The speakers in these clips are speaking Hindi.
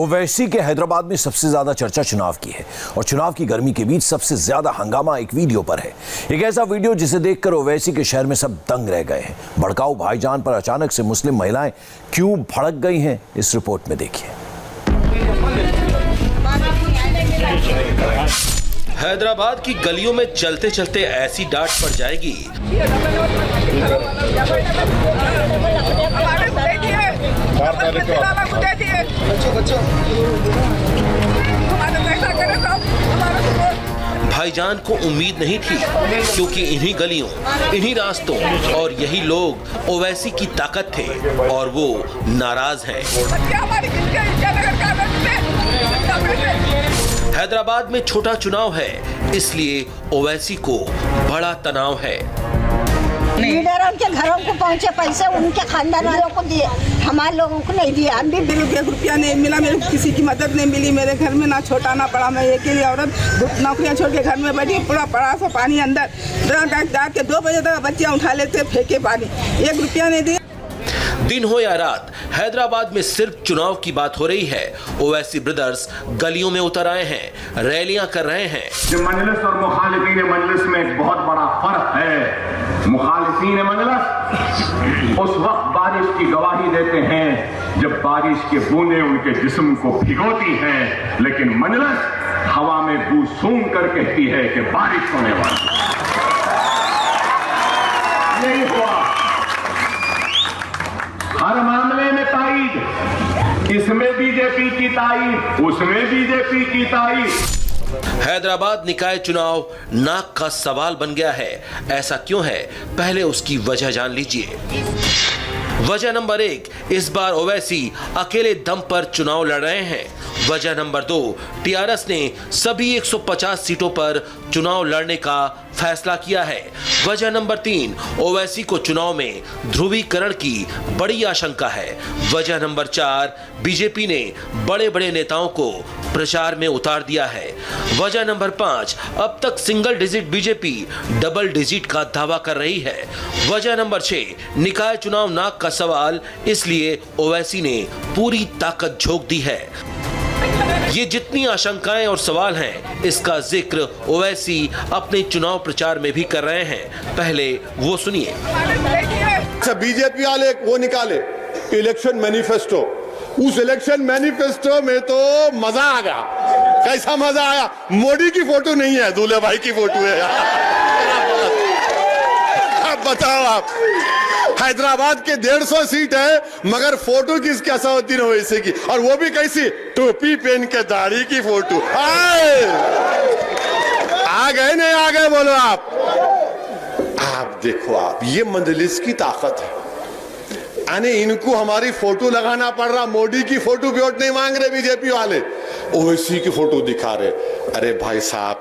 ओवैसी के हैदराबाद में सबसे ज्यादा चर्चा चुनाव की है और चुनाव की गर्मी के बीच सबसे ज्यादा हंगामा एक वीडियो पर है। एक ऐसा वीडियो जिसे देखकर ओवैसी के शहर में सब दंग रह गए हैं। भड़काऊ भाईजान पर अचानक से मुस्लिम महिलाएं क्यों भड़क गई हैं, इस रिपोर्ट में देखिए। हैदराबाद की गलियों में चलते चलते ऐसी डांट पड़ जाएगी भाईजान को उम्मीद नहीं थी, क्योंकि इन्हीं गलियों, इन्हीं रास्तों और यही लोग ओवैसी की ताकत थे और वो नाराज हैं। हैदराबाद में छोटा चुनाव है, इसलिए ओवैसी को बड़ा तनाव है। लीडर उनके घरों को पहुंचे पैसे उनके खानदान वालों को दिए, हमारे लोगों को नहीं दिया। हम भी 1 रुपया नहीं मिला, मेरे किसी की मदद नहीं मिली। मेरे घर में ना छोटा ना बड़ा, मैं अकेली औरत नौकरियां छोड़ के घर में बैठी, पूरा पड़ा सा पानी अंदर जाके 2 बजे तक बच्चियां उठा लेते फेंके पानी, 1 रुपया नहीं दिया। दिन हो या रात, हैदराबाद में सिर्फ चुनाव की बात हो रही है। ओवैसी ब्रदर्स गलियों में उतर आए हैं, रैलियां कर रहे हैं। मजलिस और मुखालिफीन मजलिस में एक बहुत बड़ा फर्क है। मुखालिफीन मजलिस उस वक्त बारिश की गवाही देते हैं जब बारिश की बूंदें उनके जिस्म को भिगोती हैं, लेकिन मजलिस हवा में बू सूंघ कर कहती है कि बारिश होने वाली। यही हुआ हर मामले में ताईद, इसमें बीजेपी की ताईद, उसमें बीजेपी की ताईद। हैदराबाद निकाय चुनाव नाक का सवाल बन गया है। ऐसा क्यों है, पहले उसकी वजह जान लीजिए। वजह नंबर 1, इस बार ओवैसी अकेले दम पर चुनाव लड़ रहे हैं। वजह नंबर 2, टीआरएस ने सभी 150 सीटों पर चुनाव लड़ने का फैसला किया है। वजह नंबर 3, ओवैसी को चुनाव में ध्रुवीकरण की बड़ी आशंका है। वजह नंबर 4, बीजेपी ने बड़े बड़े नेताओं को प्रचार में उतार दिया है। वजह नंबर 5, अब तक single digit BJP double digit का दावा कर रही है। वजह नंबर 6, निकाय चुनाव नाक का सवाल, इसलिए ओवैसी ने पूरी ताकत झोंक दी है। ये जितनी आशंकाएं और सवाल हैं, इसका जिक्र ओवैसी अपने चुनाव प्रचार में भी कर रहे हैं। पहले वो सुनिए। अच्छा, बीजेपी वाले वो निकाले इलेक्शन मैनिफेस्टो, उस इलेक्शन मैनिफेस्टो में तो मजा आ गया। कैसा मजा आया? मोदी की फोटो नहीं है, दूल्हे भाई की फोटो है। अब बताओ आप, हैदराबाद के 150 सीट है, मगर फोटो किसकी 109 वैसे की, और वो भी कैसी, टोपी पहन के दाढ़ी की फोटो। आ गए नहीं आ गए बोलो आप देखो, आप ये मजलिस की ताकत है। यानी इनको हमारी फोटो लगाना पड़ रहा, मोदी की फोटो पे वोट नहीं मांग रहे बीजेपी वाले, ओवैसी की फोटो दिखा रहे। अरे भाई साहब,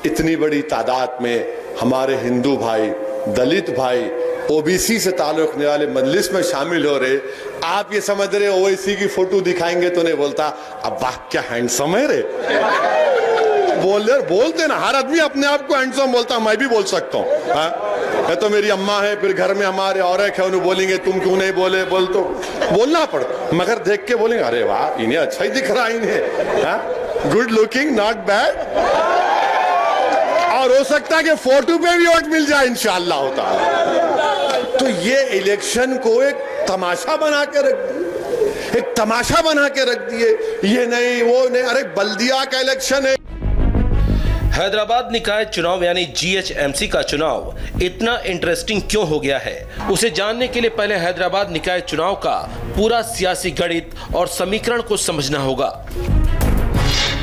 इतनी बड़ी तादाद में हमारे हिंदू भाई, दलित भाई, ओबीसी से ताल्लुक रखने वाले मजलिस में शामिल हो रहे, आप ये समझ रहे ओवैसी की फोटो दिखाएंगे तो नहीं बोलता अब वाह क्या हैंडसम है रे, बोलते ना, हर आदमी अपने आप को हैंडसम बोलता, मैं भी बोल सकता हूँ। मैं तो मेरी अम्मा है, फिर घर में हमारे और एक है, उन्हें बोलेंगे तुम क्यों नहीं बोले, तो बोलना पड़ता, मगर देख के बोलेंगे अरे वाह इन्हें अच्छा ही दिख रहा, इन्हें गुड लुकिंग, नॉट बैड, और हो सकता है कि फोटो पे भी वोट मिल जाए इंशाअल्लाह होता है। तो ये इलेक्शन को एक तमाशा बना के रख दिए, एक तमाशा बना के रख दिए, ये नहीं वो नहीं, अरे बल्दिया का इलेक्शन है। हैदराबाद निकाय चुनाव यानी जीएचएमसी का चुनाव इतना इंटरेस्टिंग क्यों हो गया है, उसे जानने के लिए पहले हैदराबाद निकाय चुनाव का पूरा सियासी गणित और समीकरण को समझना होगा।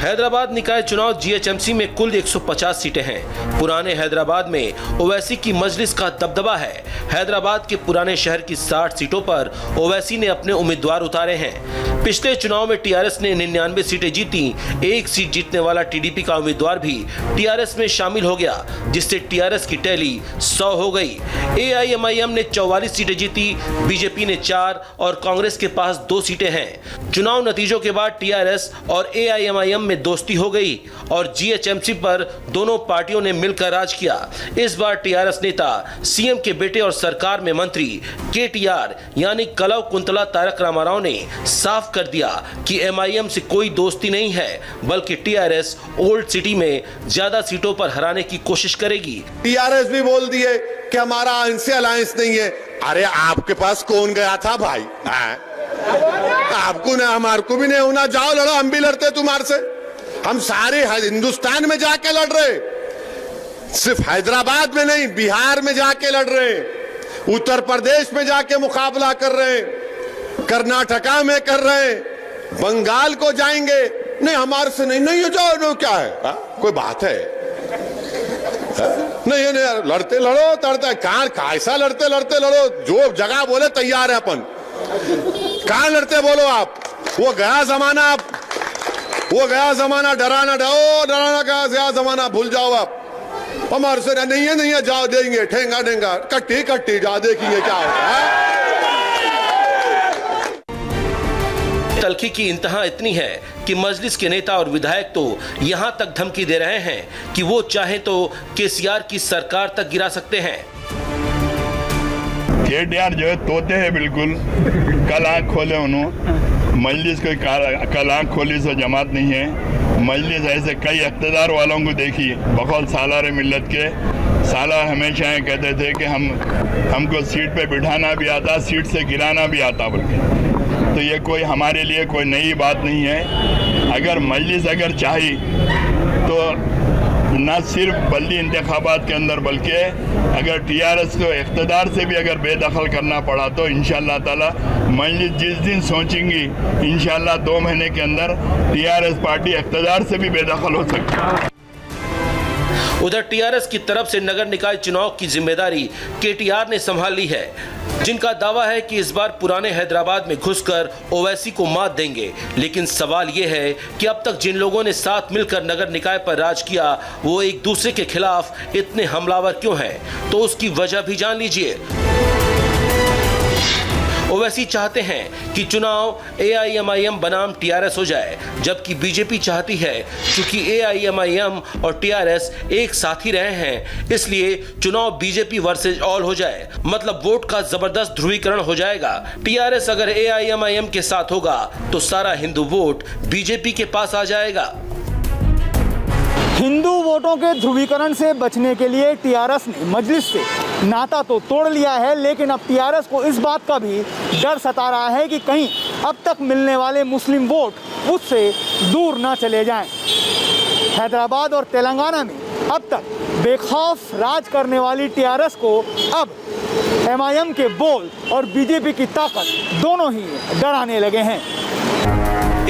हैदराबाद निकाय चुनाव जीएचएमसी में कुल 150 सीटें हैं। पुराने हैदराबाद में ओवैसी की मजलिस का दबदबा है। हैदराबाद के पुराने शहर की 60 सीटों पर ओवैसी ने अपने उम्मीदवार उतारे हैं। पिछले चुनाव में टीआरएस ने 99 सीटें जीती। 1 सीट जीतने वाला टीडीपी का उम्मीदवार भी टीआरएस में शामिल हो गया, जिससे टीआरएस की टैली 100 हो गई। एआईएमआईएम ने 44 सीटें जीती, बीजेपी ने 4 और कांग्रेस के पास 2 सीटें हैं। चुनाव नतीजों के बाद टीआरएस और एआईएमआईएम में दोस्ती हो गई और जीएचएमसी पर दोनों पार्टियों ने मिलकर राज किया। इस बार टीआरएस नेता सीएम के बेटे और सरकार में मंत्री केटीआर यानी कलव कुंतला तारक रामाराव ने साफ साफ कर दिया कि एमआईएम से कोई दोस्ती नहीं है, बल्कि टीआरएस ओल्ड सिटी में ज्यादा सीटों पर हराने की कोशिश करेगी। टीआरएस भी बोल दिए कि हमारा इनसे अलायंस नहीं है। अरे आपके पास कौन गया था भाई? आपको ना हमारे को भी नहीं होना, जाओ लड़ो, हम भी लड़ते तुम्हारे से। हम सारे हिंदुस्तान में जाके लड़ रहे, सिर्फ हैदराबाद में नहीं, बिहार में जाके लड़ रहे, उत्तर प्रदेश में जाके मुकाबला कर रहे, कर्नाटका में कर रहे, बंगाल को जाएंगे। नहीं हमारे से नहीं जाओ, नो क्या है? कोई बात है? नहीं लड़ते लड़ो, तड़ते कहां, कैसा लड़ते लड़ो, जो जगह बोले तैयार है अपन। कहां लड़ते बोलो आप? वो गया जमाना, डराना गया जमाना, भूल जाओ आप। हमारे से नहीं है, जाओ देंगे, ठेंगा कट्टी जाओ, देखेंगे क्या होता है। तल्खी की इंतहा इतनी है कि मजलिस के नेता और विधायक तो यहां तक धमकी दे रहे हैं कि वो चाहे तो केसीआर की सरकार तक गिरा सकते हैं। केटीआर जो है तोते हैं बिल्कुल, कल आँख खोले उन्होंने। मजलिस को कल आँख खोली सो जमात नहीं है। मजलिस ऐसे कई इक़्तिदार वालों को देखी, बकौल सालार मिल्लत के साला हमेशा कहते थे कि हमको सीट पे बिठाना भी आता, सीट से गिराना भी आता बल्कि। तो ये कोई हमारे लिए कोई नई बात नहीं है। अगर मजलिस अगर चाही तो न सिर्फ बल्दी इंतखाबात के अंदर, बल्कि अगर टीआरएस को इक़्तिदार से भी अगर बेदखल करना पड़ा तो इंशाअल्लाह ताला मजलिस जिस दिन सोचेंगी, इंशाअल्लाह 2 महीने के अंदर टीआरएस पार्टी इक़्तिदार से भी बेदखल हो सकती है। उधर टीआरएस की तरफ से नगर निकाय चुनाव की जिम्मेदारी केटीआर ने संभाल ली है, जिनका दावा है कि इस बार पुराने हैदराबाद में घुसकर ओवैसी को मात देंगे। लेकिन सवाल ये है कि अब तक जिन लोगों ने साथ मिलकर नगर निकाय पर राज किया, वो एक दूसरे के खिलाफ इतने हमलावर क्यों हैं? तो उसकी वजह भी जान लीजिए। ओवैसी चाहते हैं कि चुनाव एआईएमआईएम बनाम टीआरएस हो जाए, जबकि बीजेपी चाहती है क्योंकि एआईएमआईएम और टीआरएस एक साथ ही रहे हैं, इसलिए चुनाव बीजेपी वर्सेस ऑल हो जाए, मतलब वोट का जबरदस्त ध्रुवीकरण हो जाएगा। टीआरएस अगर एआईएमआईएम के साथ होगा तो सारा हिंदू वोट बीजेपी के पास आ जाएगा। हिंदू वोटों के ध्रुवीकरण से बचने के लिए टीआरएस ने मजलिस से नाता तो तोड़ लिया है, लेकिन अब टीआरएस को इस बात का भी डर सता रहा है कि कहीं अब तक मिलने वाले मुस्लिम वोट उससे दूर ना चले जाएं। हैदराबाद और तेलंगाना में अब तक बेखौफ राज करने वाली टीआरएस को अब एमआईएम के बोल और बीजेपी की ताकत दोनों ही डराने लगे हैं।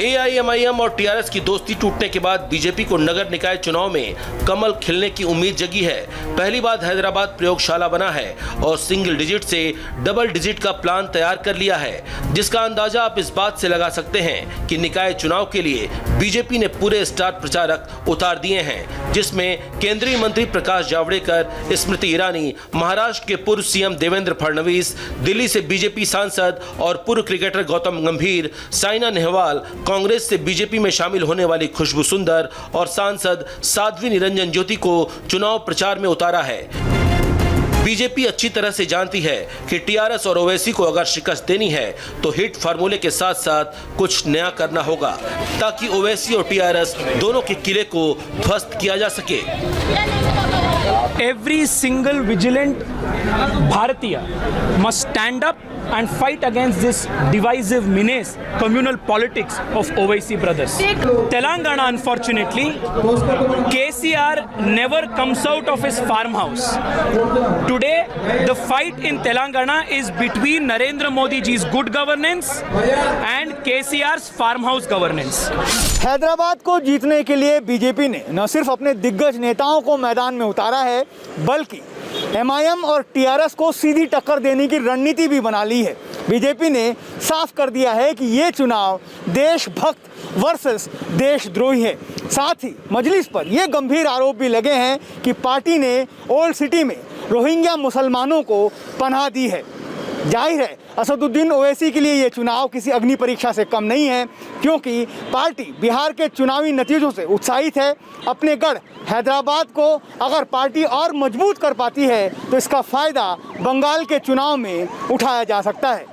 एआईएमआईएम और टीआरएस की दोस्ती टूटने के बाद बीजेपी को नगर निकाय चुनाव में कमल खिलने की उम्मीद जगी है। पहली बार हैदराबाद प्रयोगशाला बना है और सिंगल डिजिट से डबल डिजिट का प्लान तैयार कर लिया है, जिसका अंदाजा आप इस बात से लगा सकते हैं कि निकाय चुनाव के लिए बीजेपी ने पूरे स्टार प्रचारक उतार दिए हैं, जिसमें केंद्रीय मंत्री प्रकाश जावड़ेकर, स्मृति ईरानी, महाराष्ट्र के पूर्व सीएम देवेंद्र फडणवीस, दिल्ली से बीजेपी सांसद और पूर्व क्रिकेटर गौतम गंभीर, साइना नेहवाल, कांग्रेस से बीजेपी में शामिल होने वाली खुशबू सुंदर और सांसद साध्वी निरंजन ज्योति को चुनाव प्रचार में उतारा है। बीजेपी अच्छी तरह से जानती है कि टीआरएस और ओवैसी को अगर शिकस्त देनी है तो हिट फार्मूले के साथ साथ कुछ नया करना होगा, ताकि ओवैसी और टीआरएस दोनों के किले को ध्वस्त किया जा सके। Every single vigilant Bharatiya must stand up and fight against this divisive menace, communal politics of Owaisi brothers. Telangana, unfortunately, KCR never comes out of his farmhouse. Today, the fight in Telangana is between Narendra Modi ji's good governance and KCR's farmhouse governance. Hyderabad को जीतने के लिए बीजेपी ने न सिर्फ अपने दिग्गज नेताओं को मैदान में उतारा है, बल्कि एमआईएम और टीआरएस को सीधी टक्कर देने की रणनीति भी बना ली है। बीजेपी ने साफ कर दिया है कि ये चुनाव देशभक्त वर्सेस देशद्रोही है। साथ ही मजलिस पर ये गंभीर आरोप भी लगे हैं कि पार्टी ने ओल्ड सिटी में रोहिंग्या मुसलमानों को पनाह दी है। जाहिर है असदुद्दीन ओवैसी के लिए ये चुनाव किसी अग्नि परीक्षा से कम नहीं है, क्योंकि पार्टी बिहार के चुनावी नतीजों से उत्साहित है। अपने गढ़ हैदराबाद को अगर पार्टी और मजबूत कर पाती है तो इसका फ़ायदा बंगाल के चुनाव में उठाया जा सकता है।